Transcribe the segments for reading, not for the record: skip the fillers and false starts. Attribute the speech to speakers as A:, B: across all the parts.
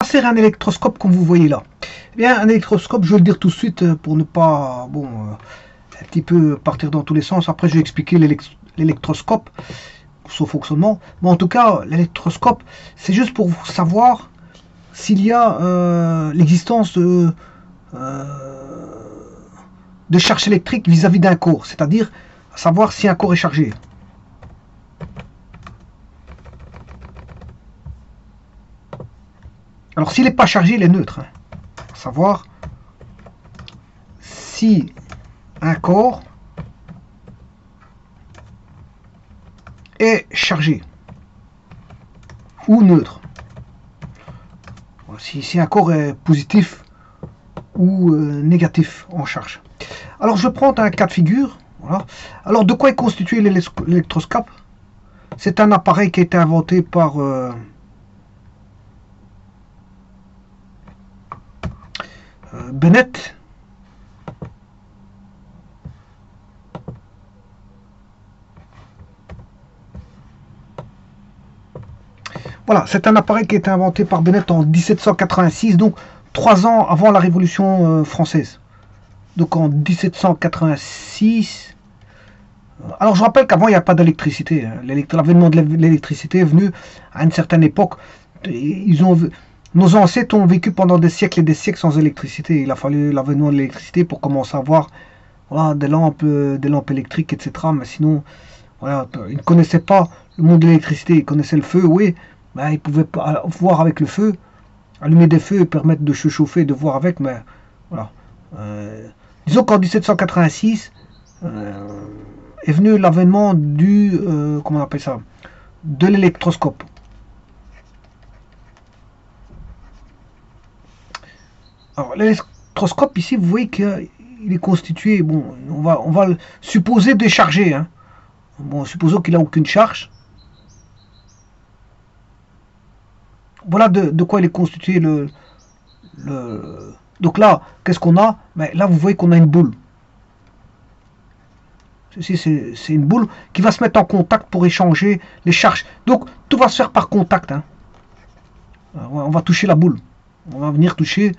A: Sert un électroscope comme vous voyez là. Eh bien, un électroscope, je vais le dire tout de suite pour ne pas, un petit peu partir dans tous les sens. Après, je vais expliquer l'électroscope, son fonctionnement. Mais en tout cas, l'électroscope, c'est juste pour savoir s'il y a l'existence de charge électrique vis-à-vis d'un corps, c'est-à-dire savoir si un corps est chargé. Alors s'il n'est pas chargé, il est neutre. Savoir si un corps est chargé ou neutre. Si un corps est positif ou négatif en charge. Alors je prends un cas de figure. Voilà. Alors de quoi est constitué l'électroscope? C'est un appareil qui a été inventé par Bennett. Voilà, c'est un appareil qui a été inventé par Bennett en 1786, donc 3 ans avant la Révolution française. Donc en 1786. Alors je rappelle qu'avant il n'y a pas d'électricité. L'avènement de l'électricité est venu à une certaine époque. Nos ancêtres ont vécu pendant des siècles et des siècles sans électricité. Il a fallu l'avènement de l'électricité pour commencer à voir des lampes électriques, etc. Mais sinon, voilà, ils ne connaissaient pas le monde de l'électricité. Ils connaissaient le feu, oui. Mais ils pouvaient pas voir avec le feu, allumer des feux et permettre de se chauffer, de voir avec. Mais voilà. Disons qu'en 1786 est venu l'avènement du comment on appelle ça, de l'électroscope. Alors l'électroscope ici, vous voyez qu'il est constitué, bon, on va le supposer déchargé, hein. Bon, supposons qu'il n'a aucune charge. Voilà de quoi il est constitué donc là, qu'est-ce qu'on a? Mais là, vous voyez qu'on a une boule. Ceci, c'est une boule qui va se mettre en contact pour échanger les charges. Donc, tout va se faire par contact. Hein. On va toucher la boule. On va venir toucher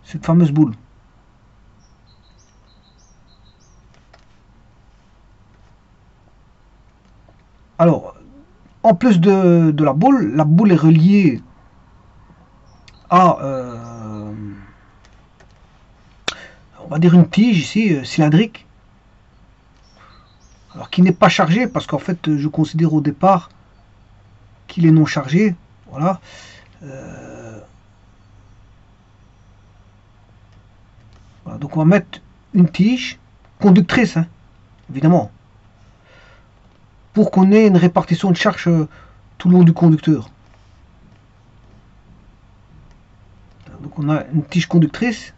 A: cette fameuse boule. Alors, en plus de la boule est reliée à, on va dire une tige ici, cylindrique. Alors qui n'est pas chargé, parce qu'en fait, je considère au départ qu'il est non chargé. Voilà. Voilà. Donc on va mettre une tige conductrice, hein, évidemment, pour qu'on ait une répartition de charge tout le long du conducteur. Donc on a une tige conductrice.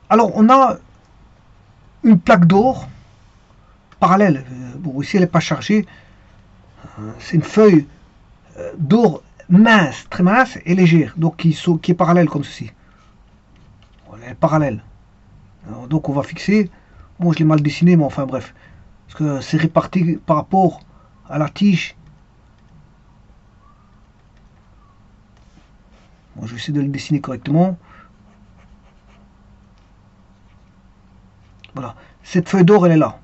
A: Alors on a une plaque d'or parallèle. Bon, ici elle n'est pas chargée. C'est une feuille d'or mince, très mince et légère, donc qui est parallèle comme ceci. Elle est parallèle. Alors, donc on va fixer. Bon, je l'ai mal dessiné, mais enfin bref. Parce que c'est réparti par rapport à la tige. Bon, je vais essayer de le dessiner correctement. Voilà. Cette feuille d'or, elle est là.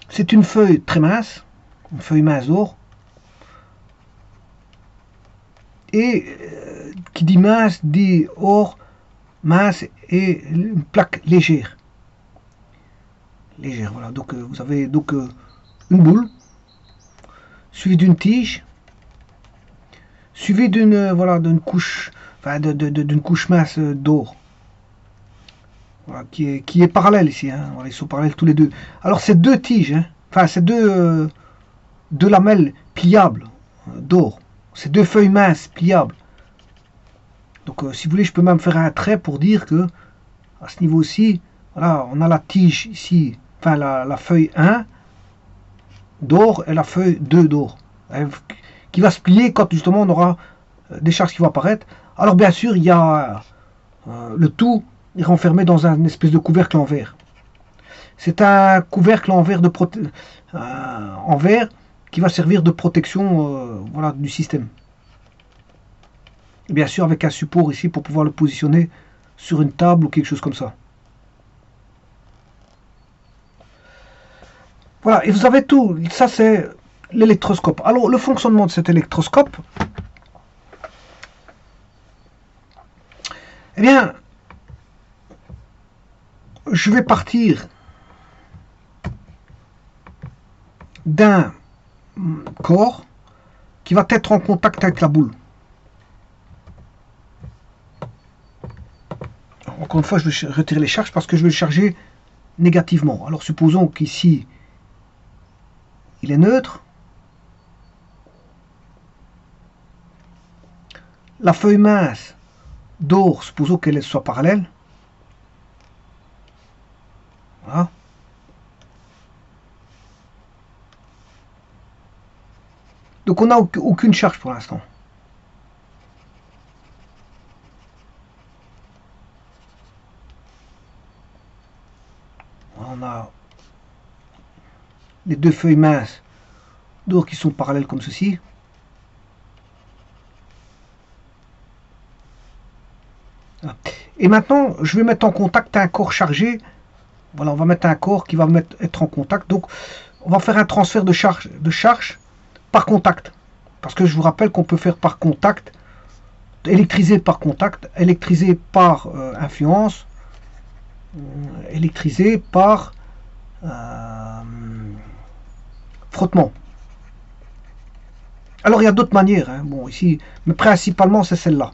A: C'est une feuille très mince, une feuille mince d'or. Et qui dit mince, dit or, mince et une plaque légère. Légère, voilà. Donc vous avez donc une boule, suivie d'une tige, suivie d'une d'une couche, enfin d'une couche mince d'or. Voilà, qui est parallèle ici, hein. Voilà, ils sont parallèles tous les deux. Alors c'est deux tiges, hein. Enfin c'est deux lamelles pliables d'or. C'est deux feuilles minces pliables. Donc si vous voulez, je peux même faire un trait pour dire que à ce niveau-ci, voilà, on a la tige ici, enfin la feuille 1 d'or et la feuille 2 d'or, qui va se plier quand justement on aura des charges qui vont apparaître. Alors bien sûr, il y a le tout est renfermé dans un espèce de couvercle en verre. C'est un couvercle en verre, en verre qui va servir de protection voilà, du système. Et bien sûr avec un support ici pour pouvoir le positionner sur une table ou quelque chose comme ça. Voilà, et vous avez tout. Ça c'est l'électroscope. Alors le fonctionnement de cet électroscope, eh bien, je vais partir d'un corps qui va être en contact avec la boule. Encore une fois, je vais retirer les charges parce que je vais le charger négativement. Alors supposons qu'ici, il est neutre. La feuille mince d'or, supposons qu'elle soit parallèle. Voilà. Donc on n'a aucune charge pour l'instant. On a les deux feuilles minces d'or qui sont parallèles comme ceci. Et maintenant, je vais mettre en contact un corps chargé. Voilà, on va mettre un corps qui va être en contact. Donc, on va faire un transfert de charge par contact. Parce que je vous rappelle qu'on peut faire par contact, électrisé par contact, électrisé par influence, électrisé par frottement. Alors, il y a d'autres manières. Hein. Bon, ici, mais principalement, c'est celle-là.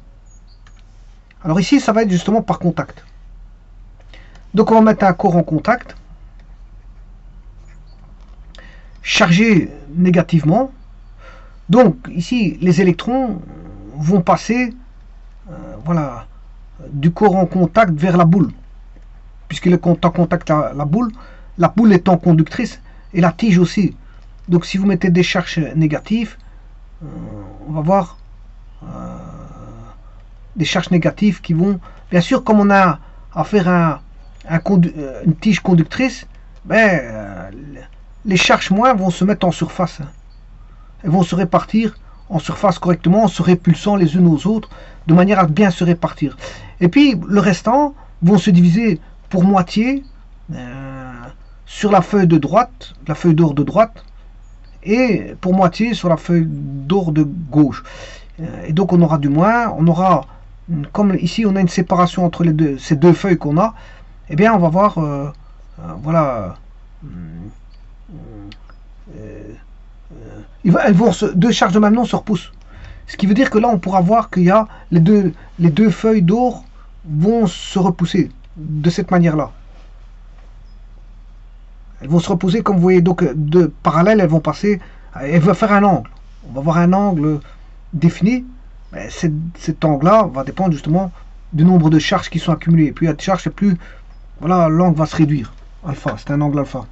A: Alors ici, ça va être justement par contact. Donc on va mettre un corps en contact, chargé négativement. Donc ici, les électrons vont passer voilà, du corps en contact vers la boule. Puisqu'il est en contact avec la boule étant conductrice et la tige aussi. Donc si vous mettez des charges négatives, on va voir des charges négatives qui vont, bien sûr, comme on a à faire une tige conductrice, les charges moins vont se mettre en surface. Elles vont se répartir en surface correctement, en se répulsant les unes aux autres, de manière à bien se répartir. Et puis le restant vont se diviser pour moitié sur la feuille de droite, la feuille d'or de droite, et pour moitié sur la feuille d'or de gauche. Et donc on aura du moins, on aura, comme ici on a une séparation entre ces deux feuilles qu'on a, eh bien on va voir, voilà, deux charges de même nom se repoussent. Ce qui veut dire que là on pourra voir qu'il y a les deux feuilles d'or vont se repousser de cette manière-là. Elles vont se reposer comme vous voyez, donc de parallèles, elles vont passer, elles vont faire un angle. On va voir un angle défini. Cet angle-là va dépendre justement du nombre de charges qui sont accumulées. Et plus il y a de charges, et plus voilà, l'angle va se réduire. Alpha, c'est un angle alpha.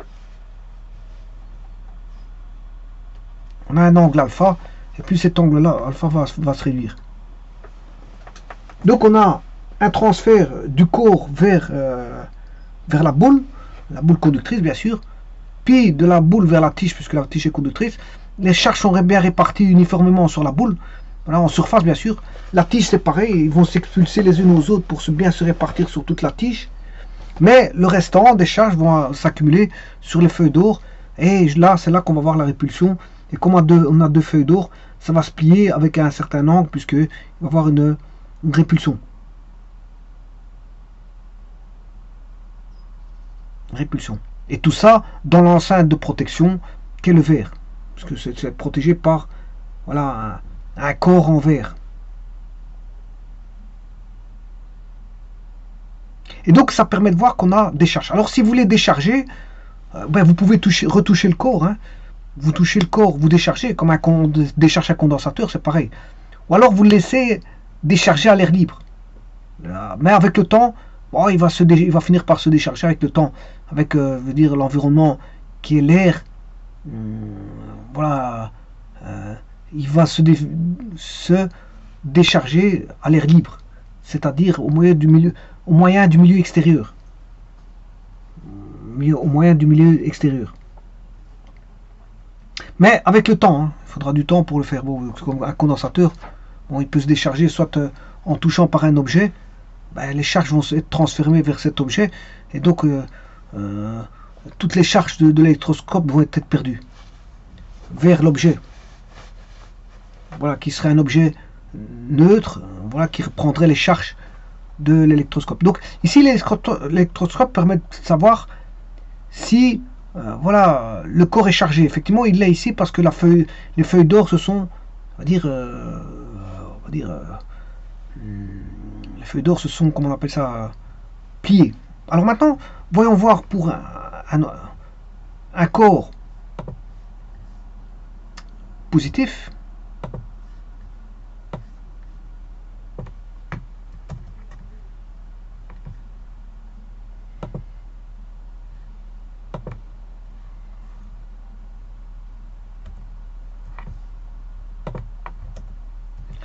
A: On a un angle alpha, et plus cet angle-là, alpha, va se réduire. Donc on a un transfert du corps vers la boule conductrice bien sûr, puis de la boule vers la tige, puisque la tige est conductrice. Les charges sont bien réparties uniformément sur la boule. Voilà, en surface bien sûr. La tige c'est pareil, ils vont s'expulser les unes aux autres pour bien se répartir sur toute la tige. Mais le restant des charges vont s'accumuler sur les feuilles d'or. Et là, c'est là qu'on va voir la répulsion. Et comme on a deux feuilles d'or, ça va se plier avec un certain angle, puisqu'il va y avoir une répulsion. Répulsion. Et tout ça dans l'enceinte de protection qu'est le verre. Parce que c'est protégé par voilà, un corps en verre. Et donc ça permet de voir qu'on a des charges. Alors si vous voulez décharger, vous pouvez retoucher le corps. Hein. Vous touchez le corps, vous déchargez, comme décharge un condensateur, c'est pareil. Ou alors vous le laissez décharger à l'air libre. Mais avec le temps, bon, il va finir par se décharger avec le temps, avec veut dire l'environnement qui est l'air. Voilà, il va se décharger à l'air libre, c'est-à-dire au moyen du milieu extérieur. Au moyen du milieu extérieur. Mais avec le temps, hein, il faudra du temps pour le faire. Bon, comme un condensateur, bon, il peut se décharger soit en touchant par un objet, ben, les charges vont être transférées vers cet objet, et donc toutes les charges de l'électroscope vont être perdues vers l'objet. Voilà, qui serait un objet neutre, voilà, qui reprendrait les charges de l'électroscope. Donc ici, l'électroscope permet de savoir si voilà, le corps est chargé. Effectivement, il l'est ici parce que les feuilles d'or se sont, les feuilles d'or se sont, comment on appelle ça, pliées. Alors maintenant, voyons voir pour un corps positif.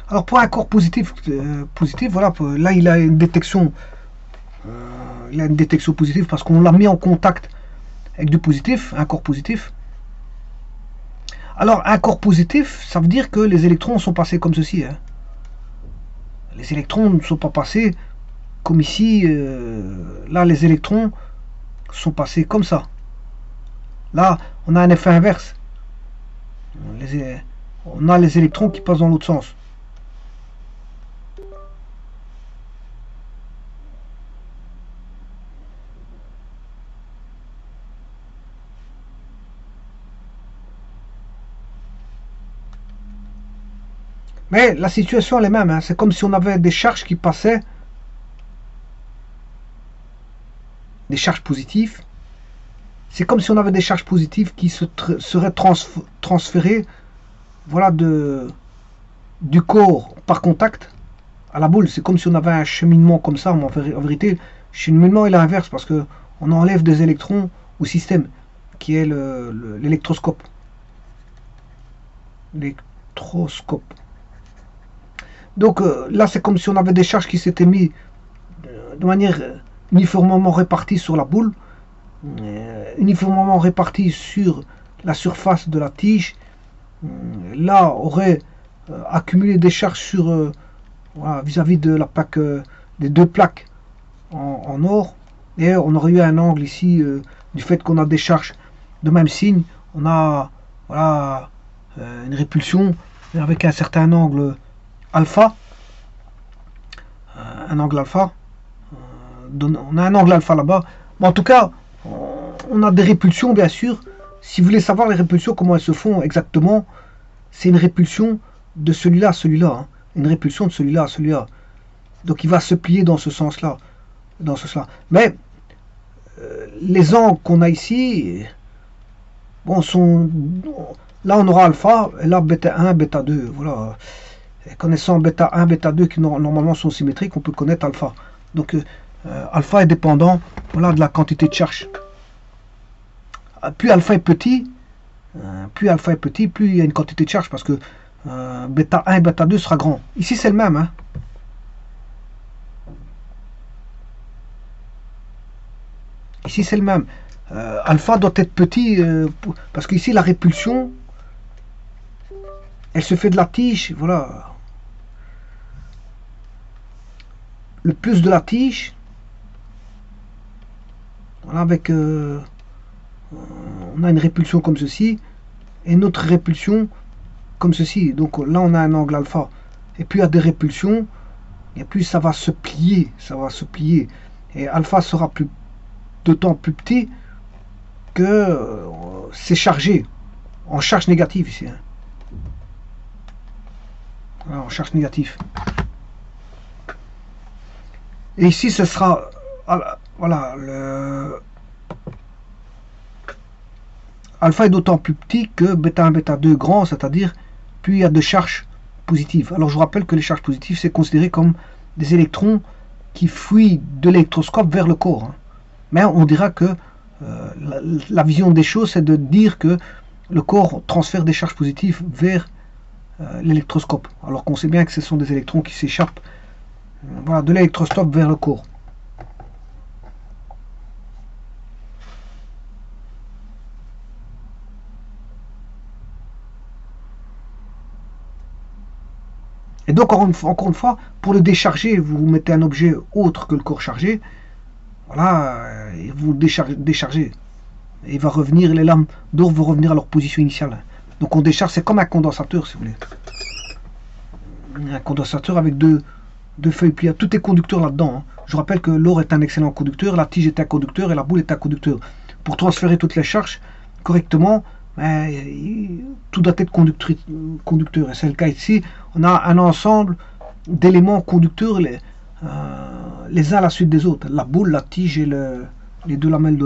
A: Alors pour un corps positif, voilà, là il a une détection, positive parce qu'on l'a mis en contact avec du positif, un corps positif. Alors un corps positif, ça veut dire que les électrons sont passés comme ceci. Hein. Les électrons ne sont pas passés comme ici. Là les électrons sont passés comme ça. Là on a un effet inverse. On a les électrons qui passent dans l'autre sens. Mais la situation elle est même, hein. C'est comme si on avait des charges qui passaient, des charges positives. C'est comme si on avait des charges positives qui seraient transférées, voilà, du corps par contact à la boule. C'est comme si on avait un cheminement comme ça, mais en vérité, le cheminement est l'inverse parce que on enlève des électrons au système qui est l'électroscope. L'électroscope. Donc là, c'est comme si on avait des charges qui s'étaient mises de manière uniformément répartie sur la boule, uniformément répartie sur la surface de la tige. Là, aurait accumulé des charges sur voilà, vis-à-vis de la plaque, des deux plaques en or. Et on aurait eu un angle ici du fait qu'on a des charges de même signe. On a voilà, une répulsion avec un certain angle alpha, on a un angle alpha là-bas, mais en tout cas on a des répulsions bien sûr. Si vous voulez savoir les répulsions, comment elles se font exactement, c'est une répulsion de celui-là à celui-là, hein. Une répulsion de celui-là à celui-là, donc il va se plier dans ce sens-là, dans ce sens-là. Mais les angles qu'on a ici, bon, sont là on aura alpha, et là bêta 1, bêta 2, voilà. Et connaissant bêta 1, bêta 2 qui normalement sont symétriques, on peut connaître alpha. Donc alpha est dépendant, voilà, de la quantité de charge. Plus alpha est petit, plus il y a une quantité de charge parce que bêta 1 et bêta 2 sera grand. Ici c'est le même. Hein. Ici c'est le même. Alpha doit être petit parce qu'ici la répulsion, elle se fait de la tige, voilà. Le plus de la tige, voilà, avec on a une répulsion comme ceci et notre répulsion comme ceci. Donc là on a un angle alpha et puis il y a des répulsions et puis ça va se plier, et alpha sera d'autant plus petit que c'est chargé en charge négative ici, hein. Voilà, en charge négative. Et ici ce sera voilà, le alpha est d'autant plus petit que bêta 1, bêta 2 grand, c'est-à-dire plus il y a de charges positives. Alors je vous rappelle que les charges positives c'est considéré comme des électrons qui fuit de l'électroscope vers le corps. Hein. Mais on dira que la vision des choses, c'est de dire que le corps transfère des charges positives vers l'électroscope, alors qu'on sait bien que ce sont des électrons qui s'échappent voilà, de l'électroscope vers le corps. Et donc, encore une fois, pour le décharger, vous mettez un objet autre que le corps chargé, voilà, et vous déchargez. Et il va revenir, les lames d'or vont revenir à leur position initiale. Donc on décharge, c'est comme un condensateur, si vous voulez. Un condensateur avec deux feuilles pliées. Tout est conducteur là-dedans. Hein. Je rappelle que l'or est un excellent conducteur, la tige est un conducteur et la boule est un conducteur. Pour transférer toutes les charges correctement, tout doit être conducteur. Et c'est le cas ici. On a un ensemble d'éléments conducteurs les uns à la suite des autres. La boule, la tige et les deux lamelles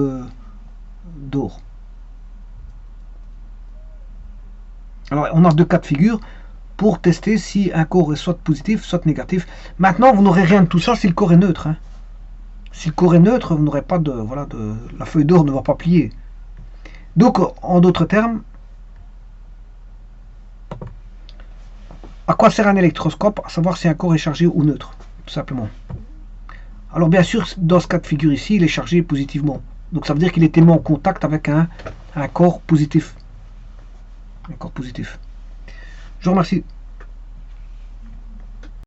A: d'or. Alors on a deux cas de figure pour tester si un corps est soit positif, soit négatif. Maintenant, vous n'aurez rien de tout ça si le corps est neutre. Hein. Si le corps est neutre, vous n'aurez pas la feuille d'or ne va pas plier. Donc, en d'autres termes, à quoi sert un électroscope? À savoir si un corps est chargé ou neutre, tout simplement. Alors bien sûr, dans ce cas de figure ici, il est chargé positivement. Donc ça veut dire qu'il était mis en contact avec un corps positif. Un corps positif. Je vous remercie.